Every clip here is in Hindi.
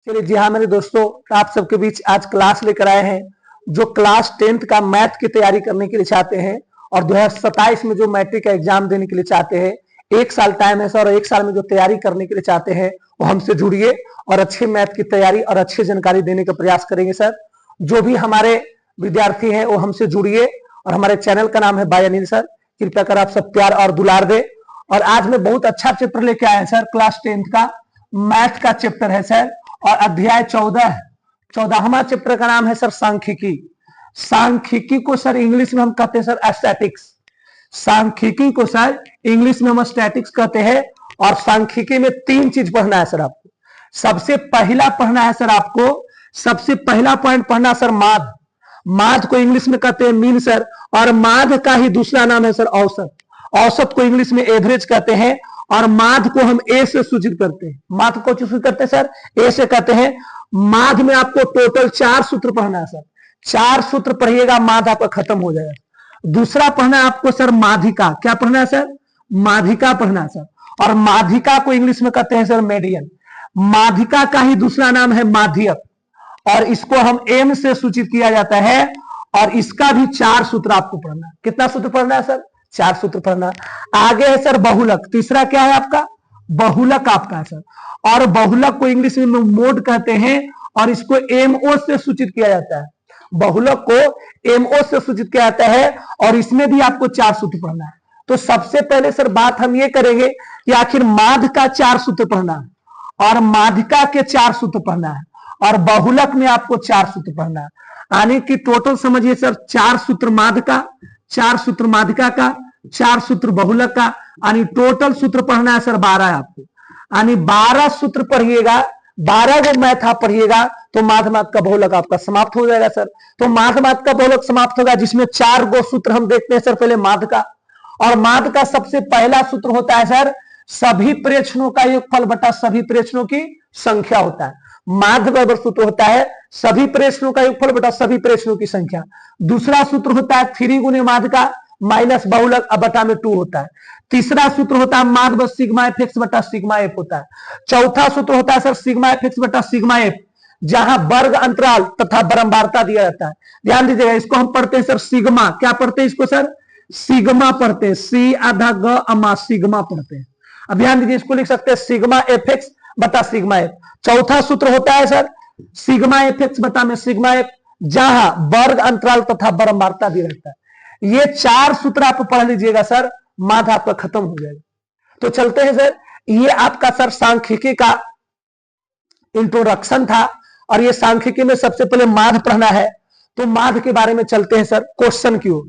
चलिए जी हाँ मेरे दोस्तों, आप सबके बीच आज क्लास लेकर आए हैं। जो क्लास 10th का मैथ की तैयारी करने के लिए चाहते हैं और 2027 में जो मैट्रिक का एग्जाम देने के लिए चाहते हैं, 1 साल टाइम है सर, और 1 साल में जो तैयारी करने के लिए चाहते हैं वो हमसे जुड़िए और अच्छे मैथ की तैयारी और अच्छी जानकारी देने का प्रयास करेंगे सर। जो भी हमारे विद्यार्थी हैं वो हमसे जुड़िए और हमारे चैनल का नाम है बाय अनिल सर। कृपया कर आप सब प्यार और दुलार दे। और आज मैं बहुत अच्छा चैप्टर लेके आया सर, क्लास 10th का मैथ का चैप्टर है सर, और अध्याय 14वां चैप्टर का नाम है सर सांख्यिकी। सांख्यिकी को सर इंग्लिश में हम कहते हैं सर स्टैटिक्स। सांख्यिकी को सर इंग्लिश में हम स्टैटिक्स कहते हैं। और सांख्यिकी में 3 चीज पढ़ना है सर आपको। सबसे पहला पढ़ना है सर आपको, सबसे पहला पॉइंट पढ़ना सर माध्य। माध्य को इंग्लिश में कहते हैं मीन सर, और माध्य का ही दूसरा नाम है सर औसत। औसत को इंग्लिश में एवरेज कहते हैं, और माध्य को हम ए से सूचित करते हैं। माध्य को सूचित करते हैं सर ए से कहते हैं। माध्य में आपको टोटल 4 सूत्र पढ़ना है सर। 4 सूत्र पढ़िएगा, माध्य आपका खत्म हो जाएगा। दूसरा पढ़ना है आपको सर माध्यिका। क्या पढ़ना है सर? माध्यिका पढ़ना है सर। और माध्यिका को इंग्लिश में कहते हैं सर मेडियन। माध्यिका का ही दूसरा नाम है माध्यक, और इसको हम एम से सूचित किया जाता है। और इसका भी 4 सूत्र आपको पढ़ना है। कितना सूत्र पढ़ना है सर? 4 सूत्र पढ़ना। आगे है सर बहुलक। तीसरा क्या है आपका? बहुलक आपका है सर। और बहुलक को इंग्लिश में मोड कहते हैं, और इसको एमओ से सूचित किया जाता है। बहुलक को एमओ से सूचित किया जाता है, और इसमें भी आपको 4 सूत्र पढ़ना है। तो सबसे पहले सर बात हम ये करेंगे कि आखिर माध्य का 4 सूत्र पढ़ना है, और माध्यिका के 4 सूत्र पढ़ना है, और बहुलक में आपको 4 सूत्र पढ़ना है। यानी कि टोटल समझिए सर 4 सूत्र माध्य का, 4 सूत्र माध्यिका का, 4 सूत्र बहुलक का, यानी टोटल सूत्र पढ़ना है सर 12 है आपको। यानी 12 सूत्र पढ़िएगा, 12 जो मैथ आप पढ़िएगा तो माध्यमात का बहुलक आपका समाप्त हो जाएगा सर। तो माध्यमात का बहुलक समाप्त होगा, जिसमें 4 गो सूत्र हम देखते हैं सर। पहले माध्य का, और माध्य का सबसे पहला सूत्र होता है सर सभी प्रेक्षणों का योगफल बटा सभी प्रेक्षणों की संख्या होता है। माध्य बराबर सूत्र होता है सभी प्रेक्षणों का योगफल बटा सभी प्रेक्षणों की संख्या। दूसरा सूत्र होता है 3 गुने माध्य का माइनस बहुलक बटा में 2 होता है। तीसरा सूत्र होता है माध्य बस सिग्मा एफ एक्स बटा सिग्मा एफ होता है। चौथा सूत्र होता है सर सिग्मा एफ एक्स बटा सिग्मा एफ, जहां वर्ग अंतराल तथा बारंबारता दिया जाता है। ध्यान दीजिएगा, इसको हम पढ़ते हैं सर सिग्मा। क्या पढ़ते हैं इसको सर? सिग्मा पढ़ते हैं। सी आधा ग अमा सिग्मा पढ़ते हैं। अब ध्यान दीजिए, इसको लिख सकते हैं सिग्मा एफ एक्स बटा सिग्मा एफ। चौथा सूत्र होता है सर सिग्मा एफ एक्स बटा में सिग्मा एफ, जहां वर्ग अंतराल तथा बारंबारता दिया रहता है। ये 4 सूत्र आप पढ़ लीजिएगा सर, माध्य आपका खत्म हो जाएगा। तो चलते हैं सर, ये आपका सर सांख्यिकी का इंट्रोडक्शन था, और ये सांख्यिकी में सबसे पहले माध्य पढ़ना है। तो माध्य के बारे में चलते हैं सर क्वेश्चन की ओर।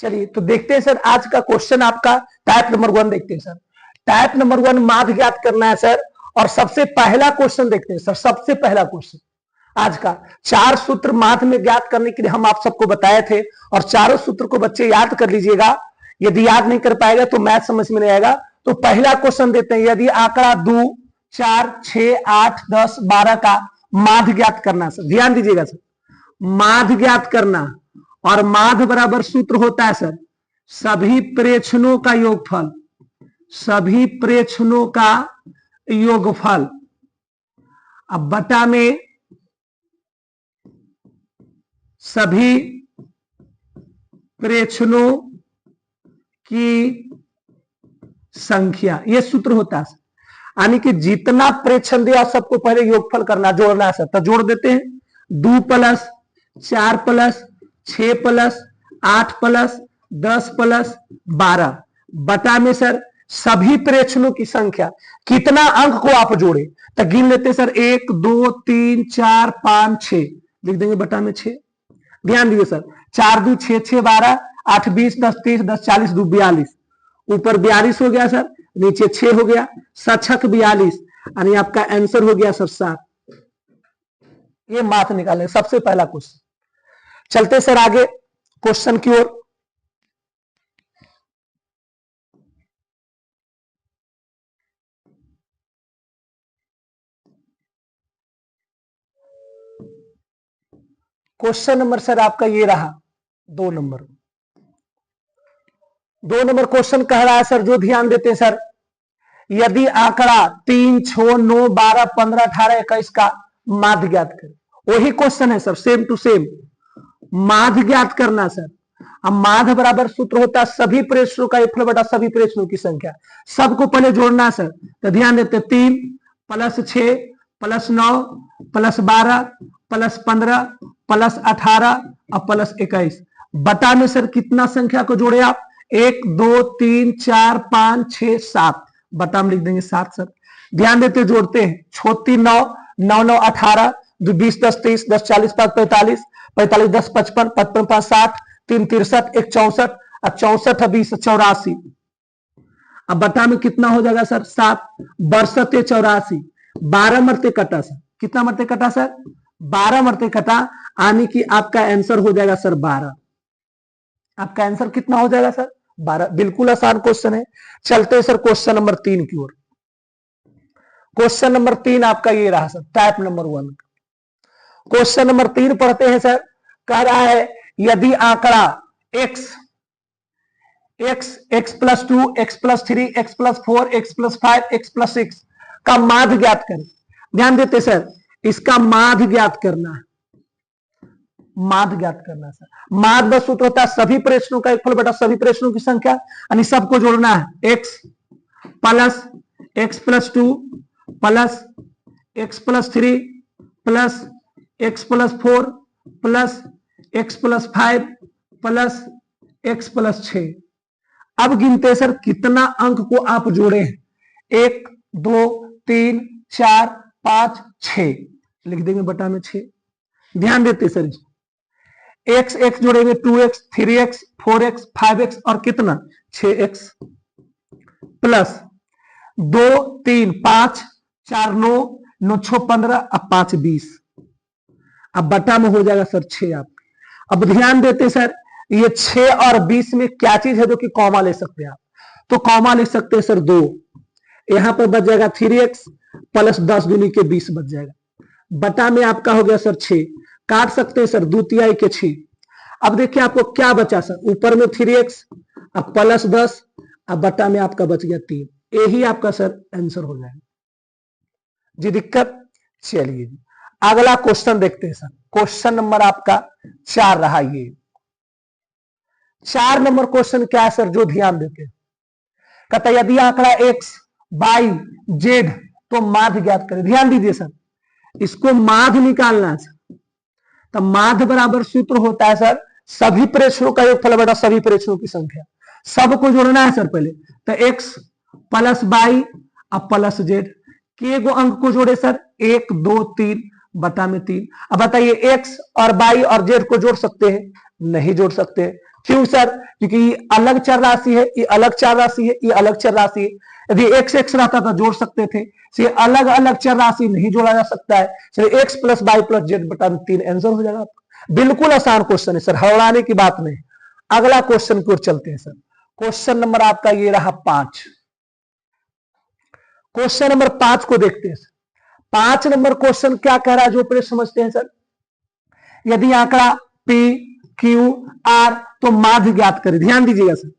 चलिए तो देखते हैं सर आज का क्वेश्चन आपका टाइप नंबर 1 देखते हैं सर। टाइप नंबर 1 माध्य ज्ञात करना है सर, और सबसे पहला क्वेश्चन देखते हैं सर। सबसे पहला क्वेश्चन आज का 4 सूत्र माध्य में ज्ञात करने के लिए हम आप सबको बताए थे, और चारों सूत्र को बच्चे याद कर लीजिएगा। यदि याद नहीं कर पाएगा तो मैथ समझ में नहीं आएगा। तो पहला क्वेश्चन देते हैं, यदि आंकड़ा 2, 4, 6, 8, 10, 12 का माध्य ज्ञात करना सर। ध्यान दीजिएगा सर, माध्य ज्ञात करना, और माध्य बराबर सूत्र होता है सर सभी प्रेक्षणों का योगफल। सभी प्रेक्षणों का योगफल अब बटा में सभी प्रेक्षणों की संख्या, यह सूत्र होता है। यानी कि जितना प्रेक्षण दिया सबको पहले योगफल करना, जोड़ना है सर। तो जोड़ देते हैं 2 plus 4 plus 6 plus 8 plus 10 plus 12 बटा में सर सभी प्रेक्षणों की संख्या। कितना अंक को आप जोड़े तो गिन लेते हैं सर 1 2 3 4 5 6, लिख देंगे बटा में 6। ध्यान दीजिए सर, 4 2 6 6 12 8 20 10 30 10 40 2 42, ऊपर 42 हो गया सर, नीचे 6 हो गया, 7 42, यानी आपका आंसर हो गया सर 7। ये माथ निकाले सबसे पहला क्वेश्चन। चलते सर आगे क्वेश्चन की ओर। क्वेश्चन नंबर सर आपका ये रहा 2 नंबर। 2 नंबर क्वेश्चन कह रहा है सर, जो ध्यान देते हैं सर, यदि आंकड़ा 3, 6, 9, 12, 15, 18, 21 का माध्य ज्ञात करें। वही क्वेश्चन है सर, सेम टू सेम माध्य ज्ञात करना सर। अब माध्य बराबर सूत्र होता है सभी प्रेक्षणों का योगफल बटा सभी प्रेक्षणों की संख्या। सबको पहले जोड़ना सर, तो ध्यान देते 3 + 6 + 9 + 12 + 15 + 18 और + 21 बटा में सर कितना संख्या को जोड़े आप 1 2 3 4 5 6 7 बटा में लिख देंगे 7 सर। ध्यान देते जोड़ते हैं 36 9 9 9 18 2 20 10 30 10 40 5 45 45 10 55 55 5 60 3 63 1 64 और 64 20 84। अब बटा में कितना हो जाएगा सर 7 62 84 12 मरते कटा सर, कितना मरते कटा सर 12 मरते कटा, यानी कि आपका आंसर हो जाएगा सर 12। आपका आंसर कितना हो जाएगा सर 12। बिल्कुल आसान क्वेश्चन है। चलते हैं सर क्वेश्चन नंबर 3 की ओर। क्वेश्चन नंबर 3 आपका ये रहा sir, type number 1। Question number 3 पढ़ते हैं सर। कह रहा है यदि आंकड़ा x + 2 x + 3 x + 4 x + 5 x + 6 का माध्य ज्ञात करें। ध्यान देते सर, इसका माध्य ज्ञात करना है, माध्य ज्ञात करना सर। माध्य बस सूत्र होता है सभी प्रेक्षणों का योगफल बटा सभी प्रेक्षणों की संख्या, यानी सबको जोड़ना है x plus x + 2 plus x + 3 plus x + 4 plus x + 5 plus x + 6। अब गिनते सर कितना अंक को आप जोड़े हैं 1 2 3 4 5 6 लिख देंगे बटा में 6। ध्यान देते सर जी, x x जोड़ेंगे 2x 3x 4x 5x और कितना 6x प्लस 2 3 5 4 9 9 6 15 अब 5 20। अब बटा में हो जाएगा सर 6 आप। अब ध्यान देते सर, ये 6 और 20 में क्या चीज है जो कि कॉमा ले सकते हैं आप, तो कॉमा ले सकते हैं सर 2। यहां पर बच जाएगा 3x प्लस 10 दूनी के 20 बच जाएगा। बटा में आपका हो गया सर 6, काट सकते हैं सर 2 तिहाई के 6। अब देखिए आपको क्या बचा सर, ऊपर में 3x अब प्लस 10 अब बटा में आपका बच गया 3। यही आपका सर आंसर हो जाएगा जी। दिक्कत, चलिए जी अगला क्वेश्चन देखते हैं सर। क्वेश्चन नंबर आपका 4 रहा। ये 4 नंबर क्वेश्चन क्या है सर, जो ध्यान देते हैं। कहता यदि आंकड़ा x y z तो माध्य ज्ञात करें। ध्यान दीजिए सर, इसको माध्य निकालना है सर। तो माध्य बराबर सूत्र होता है सर सभी प्रेक्षणों का योगफल बटा सभी प्रेक्षणों की संख्या। सबको जोड़ना है सर पहले, तो x प्लस y अब प्लस z के गो अंक को जोड़े सर 1 2 3 बटा में 3। अब बताइए x और y और z को जोड़ सकते हैं? नहीं जोड़ सकते। क्यों सर? क्योंकि ये अलग चर राशि है, ये अलग चर राशि है, ये अलग चर राशि है। यदि x x रहता तो जोड़ सकते थे, ये अलग अलग चर राशि नहीं जोड़ा जा सकता है। चलिए x plus y plus z बटा 3 आंसर हो जाएगा आपका। बिल्कुल आसान क्वेश्चन है सर, हड़बड़ाने की बात नहीं। अगला क्वेश्चन की ओर चलते हैं सर। क्वेश्चन नंबर आपका ये रहा 5। क्वेश्चन नंबर 5 को देखते हैं सर। 5 नंबर क्वेश्चन क्या कह रहा है जो पहले समझते हैं सर। यदि आंकड़ा P Q R तो माध्य ज्ञात करें। ध्यान दीजिएगा सर,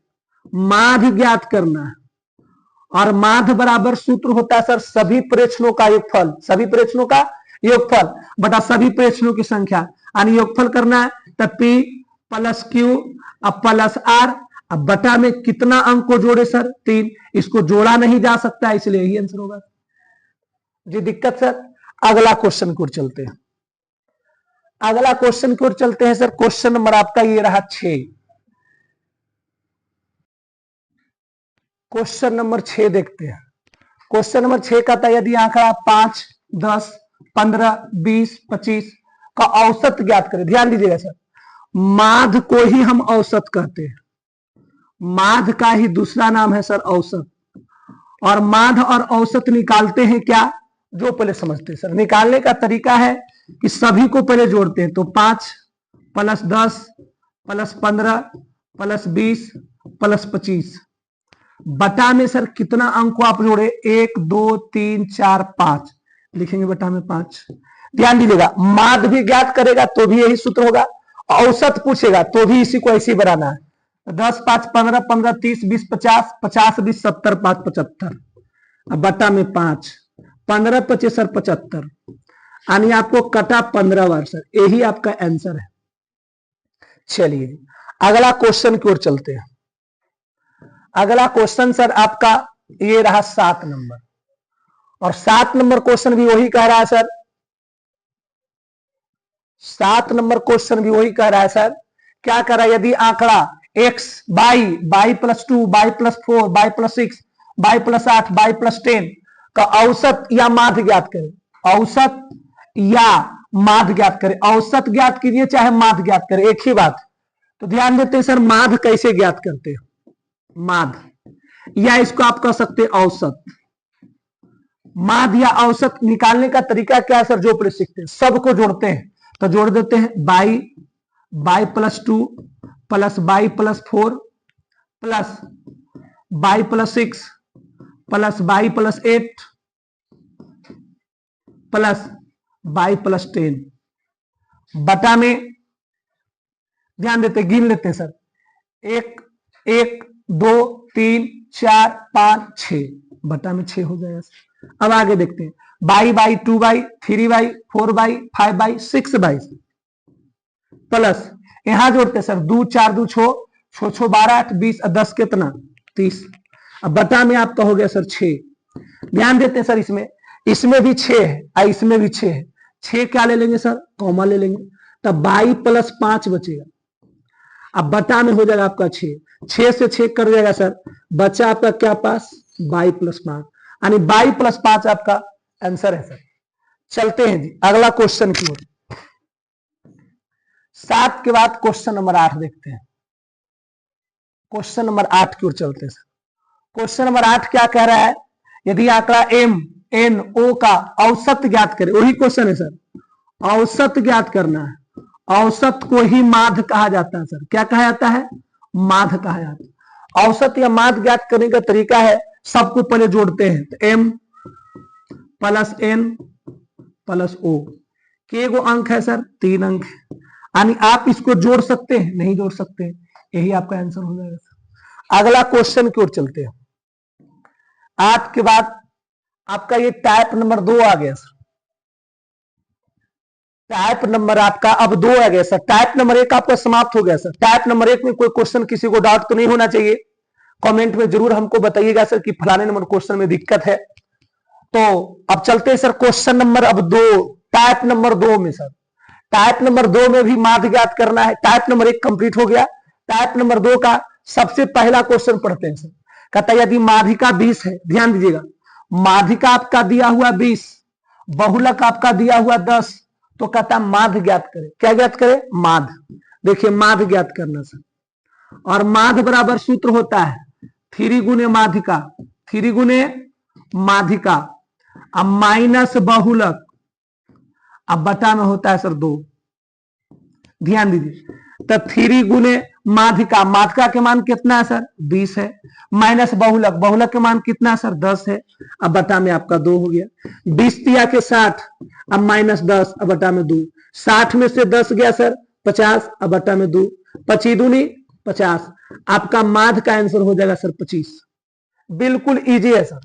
माध्य ज्ञात करना है और माध्य बराबर सूत्र होता है सर सभी प्रेक्षणों का योगफल, सभी प्रेक्षणों का योगफल बटा सभी प्रेक्षणों की संख्या। यानी योगफल करना है तो P प्लस Q अब प्लस R अब बटा में कितना अंक को जोड़े सर 3। इसको जोड़ा नहीं जा सकता इसलिए यही आंसर होगा जी। दिक्कत सर, अगला क्वेश्चन की ओर चलते हैं। अगला क्वेश्चन की ओर चलते हैं सर। क्वेश्चन नंबर आपका ये रहा 6। क्वेश्चन नंबर 6 देखते हैं। क्वेश्चन नंबर 6 का था यदि आंकड़ा 5 10 15 20 25 का औसत ज्ञात करें। ध्यान दीजिएगा सर, माध्य को ही हम औसत कहते हैं। माध्य का ही दूसरा नाम है सर औसत। और माध्य और औसत निकालते हैं क्या, जो पहले समझते हैं सर। निकालने का तरीका है कि सभी को पहले जोड़ते हैं, तो 5 प्लस 10 प्लस 15 प्लस 20 प्लस 25 बटा में सर कितना अंक को आप जोड़े 1 2 3 4 5 लिखेंगे बटा में 5। ध्यान दीजिएगा, माध्य भी ज्ञात करेगा तो भी यही सूत्र होगा, औसत पूछेगा तो भी इसी को ऐसे बनाना है। 10 5 15 15 30 20 50 50 20 70 5 75 अब बटा में 5, 15 25 सर 75, यानी आपको कटा 15 बार सर, यही आपका आंसर है। चलिए अगला क्वेश्चन की ओर चलते हैं। अगला क्वेश्चन सर आपका ये रहा 7 नंबर, और 7 नंबर क्वेश्चन भी वही कह रहा है सर, 7 नंबर क्वेश्चन भी वही कह रहा है सर। क्या कर रहा है, यदि आंकड़ा x y plus 2 y plus 4 y plus 6 y plus 8 y plus 10 का औसत या माध्य ज्ञात करें, औसत या माध्य ज्ञात करें, औसत ज्ञात कीजिए चाहे माध्य ज्ञात करें, एक ही बात। तो ध्यान देते हैं सर, माध्य कैसे ज्ञात करते हैं, माध्य, या इसको आप कह सकते हैं औसत। माध्य या औसत निकालने का तरीका क्या है सर, जो पहले सीखते हैं, सबको जोड़ते हैं। तो जोड़ देते हैं y plus 2 plus y plus 4 plus y plus 6 plus y plus 8 plus y plus 10 बटा में, ध्यान देते, गिन लेते हैं सर, 1 1 2 3 4 5 6 बटा में 6 हो जाएगा सर। अब आगे देखते हैं, y 2 y 3 y 4 y 5 y 6 y plus यहां जोड़ते सर, 2 4 2 6 6 6 12 8 20 10 कितना 30। अब बटा में आपका हो गया सर 6। ध्यान देते हैं सर, इसमें भी 6 है, इसमें भी 6 है, 6 क्या ले लेंगे सर, कॉमा ले लेंगे, तब y प्लस 5 बचेगा। अब बटा में हो जाएगा आपका 6 से 6 कर जाएगा सर, बचा आपका क्या पास y प्लस 5, यानी y प्लस 5 आपका आंसर है सर। चलते हैं जी अगला क्वेश्चन की ओर। 7 के बाद क्वेश्चन नंबर 8 देखते हैं। क्वेश्चन नंबर 8 की ओर चलते हैं सर। क्वेश्चन नंबर 8 क्या कह रहा है, यदि आंकड़ा m n o का औसत ज्ञात करें, वही क्वेश्चन है सर, औसत ज्ञात करना है। औसत को ही माध्य कहा जाता है सर, क्या कहा जाता है, माध्य कहा जाता है। औसत या माध्य ज्ञात करने का तरीका है, सबको पहले जोड़ते हैं, तो m plus n plus o, के गो अंक है सर, 3 अंक है, यानी आप इसको जोड़ सकते हैं, नहीं जोड़ सकते, यही आपका आंसर हो जाएगा सर। अगला क्वेश्चन की ओर चलते हैं। 8 के बाद आपका ये टाइप नंबर 2 आ गया सर, टाइप नंबर आपका अब 2 आ गया सर। टाइप नंबर 1 आपका समाप्त हो गया सर। टाइप नंबर 1 में कोई क्वेश्चन किसी को डाउट तो नहीं होना चाहिए, कमेंट में जरूर हमको बताइएगा सर कि फलाने नंबर क्वेश्चन में दिक्कत है। तो अब चलते हैं सर क्वेश्चन नंबर अब 2, टाइप नंबर 2 में सर, टाइप नंबर 2 में भी माध्य ज्ञात करना है। टाइप नंबर 1 कंप्लीट हो गया, टाइप नंबर 2 का सबसे पहला क्वेश्चन पढ़ते हैं सर। कहता है यदि माध्यिका 20 है, ध्यान दीजिएगा, माध्यिका आपका दिया हुआ 20, बहुलक आपका दिया हुआ 10, तो कहता है माध्य ज्ञात करें। क्या ज्ञात करें, माध्य। देखिए माध्य ज्ञात करना सर, और माध्य बराबर सूत्र होता है 3 गुने माध्यिका, 3 गुने माध्यिका, अब माइनस बहुलक, अब बटा में होता है सर 2। ध्यान दीजिए, तो 3 गुने माध्यिका, माध्यिका के मान कितना है सर 20 है, माइनस बहुलक, बहुलक के मान कितना है सर 10 है, अब बटा में आपका 2 हो गया। 20 दिया के 60, अब माइनस 10, अब बटा में 2, 60 में से 10 गया सर 50, अब बटा में 2, 25 दूनी 50, आपका माध्य का आंसर हो जाएगा सर 25। बिल्कुल इजी है सर।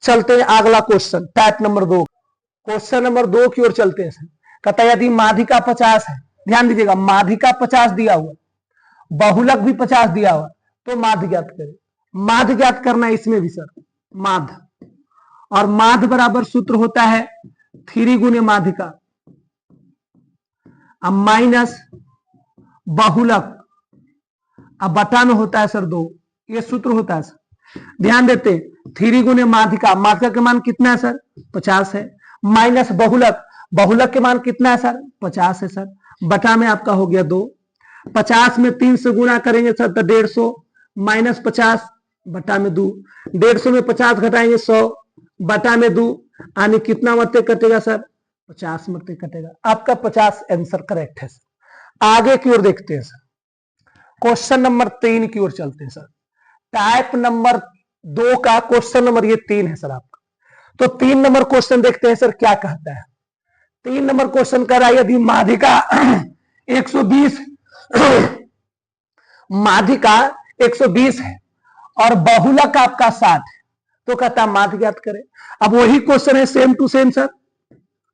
चलते हैं अगला question, type number 2, question number 2 की ओर चलते हैं सर। कहता है यदि माध्यिका 50 है, ध्यान दीजिएगा, माध्यिका 50 दिया हुआ, बहुलक भी 50 दिया हुआ, तो माध्य ज्ञात करें। माध्य ज्ञात करना है इसमें भी सर, माध्य, और माध्य बराबर सूत्र होता है 3 गुने माध्यिका, अब माइनस बहुलक, अब बटा में होता है सर 2, ये सूत्र होता है सर। ध्यान देते, 3 गुने माध्यिका, माध्यिका के मान कितना है सर 50 है, माइनस बहुलक, बहुलक के मान कितना है सर 50 है सर, बटा में आपका हो गया 2, 50 में 3 से गुना करेंगे सर तो 150, माइनस 50 बटा में 2, 150 में 50 घटाएंगे 100, बटा में 2, यानी कितना मरते कटेगा सर 50 मरते कटेगा, आपका 50 आंसर करेक्ट है सर। आगे की ओर देखते हैं सर, क्वेश्चन नंबर 3 की ओर चलते हैं सर। टाइप नंबर 2 का क्वेश्चन नंबर ये 3 है सर आपका। तो 3 नंबर क्वेश्चन देखते हैं सर क्या कहता है। 3 नंबर क्वेश्चन कर रहा है यदि माध्यिका 120 माध्यिका 120 है और बहुलक आपका 60 है, तो कहता माध्य ज्ञात करें। अब वही क्वेश्चन है सेम टू सेम सर।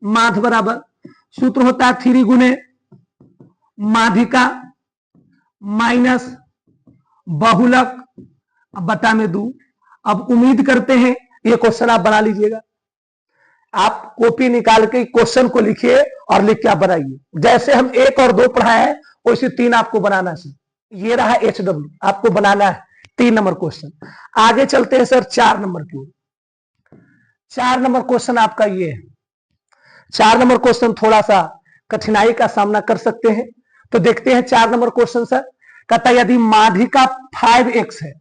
माध्य बराबर सूत्र होता है 3 गुने माध्यिका माइनस बहुलक बटा में 2। अब उम्मीद करते हैं ये क्वेश्चन आप बना लीजिएगा। आप कॉपी निकाल के क्वेश्चन को लिखिए और लिख के आप बनाइए। जैसे हम 1 और 2 पढ़ाए हैं वैसे 3 आपको बनाना है सर। ये रहा HW, आपको बनाना है 3 नंबर क्वेश्चन। आगे चलते हैं सर 4 नंबर की ओर। 4 नंबर क्वेश्चन आपका ये है। 4 नंबर क्वेश्चन थोड़ा सा कठिनाई का सामना कर सकते हैं, तो देखते हैं 4 नंबर क्वेश्चन सर। कहता यदि माध्यिका 5x है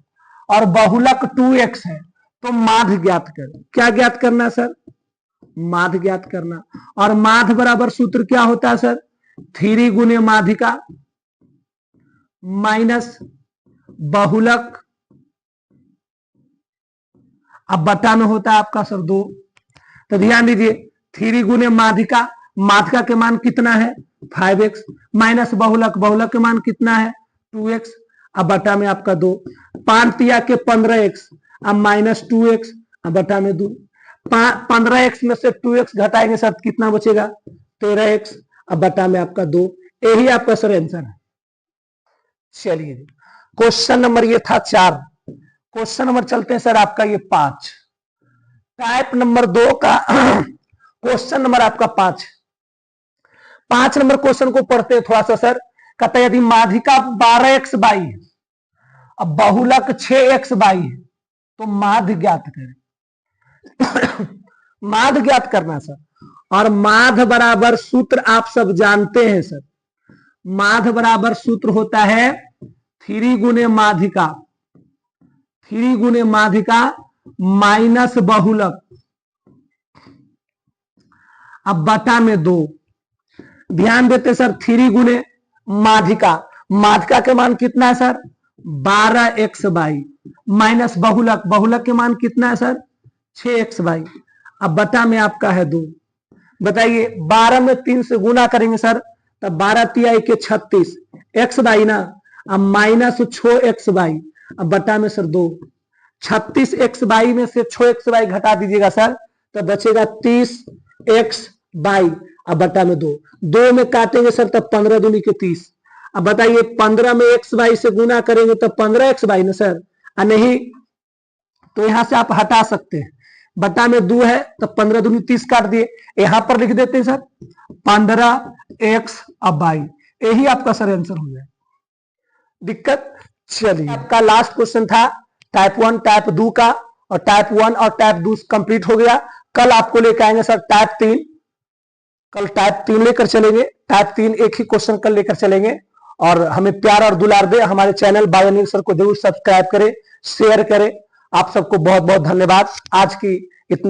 और बहुलक 2x है तो माध्य ज्ञात करें। क्या ज्ञात करना है सर? माध्य ज्ञात करना। और माध्य बराबर सूत्र क्या होता है सर? 3 गुने माध्यिका माइनस बहुलक अब बटा में होता है आपका सर 2। तो ध्यान दीजिए 3 गुने माध्यिका, माध्यिका के मान कितना है 5x, माइनस बहुलक, बहुलक के मान कितना है 2x, अब बटा में आपका 2। 5 तिया के 15x, अब माइनस 2x, अब बटा में 2। 15x में से 2x घटाएंगे सर कितना बचेगा 13x, अब बटा में आपका 2। यही आपका सर आंसर है। चलिए क्वेश्चन नंबर ये था 4। क्वेश्चन नंबर चलते हैं सर आपका ये 5। टाइप नंबर 2 का क्वेश्चन नंबर आपका 5। 5 नंबर क्वेश्चन को पढ़ते हैं थोड़ा सा सर। कहता है यदि माध्यिका 12x बाई है अब बहुलक 6x बाई है तो माध्य ज्ञात करें। माध्य ज्ञात करना सर। और माध्य बराबर सूत्र आप सब जानते हैं सर। माध्य बराबर सूत्र होता है 3 गुने माध्यिका, 3 गुने माध्यिका माइनस बहुलक अब बटा में 2। ध्यान देते सर 3 गुने माध्यिका, माध्यिका के मान कितना है सर 12x बाई, माइनस बहुलक, बहुलक के मान कितना है सर 6x बाई, अब बटा में आपका है 2। बताइए 12 में 3 से गुना करेंगे सर तब 12 तिया के 36 x बाई ना, अब माइनस 6x बाई, अब बटा में सर 2। 36x बाई में से 6x बाई घटा दीजिएगा सर तब बचेगा 30x बाई, अब बटा में 2। 2 में काटेंगे सर तब 15 दूनी के 30। अब बताइए 15 में x बाई से गुना करेंगे तब 15x बाई ना सर, नहीं तो यहां से आप हटा सकते हैं। बटा में 2 है तब 15 दूनी 30 काट दिए, यहां पर लिख देते हैं सर 15x अब बाई। यही आपका सर आंसर हो जाए। दिक्कत? चलिए आपका लास्ट क्वेश्चन था टाइप 1 टाइप 2 का, और टाइप 1 और टाइप 2 कंप्लीट हो गया। कल आपको लेकर आएंगे सर टाइप 3। कल टाइप 3 लेकर चलेंगे। टाइप 3 एक ही क्वेश्चन कल लेकर चलेंगे। और हमें प्यार और दुलार दे। हमारे चैनल बायोनिक सर को जरूर सब्सक्राइब करें, शेयर करें। आप सबको बहुत बहुत धन्यवाद। आज की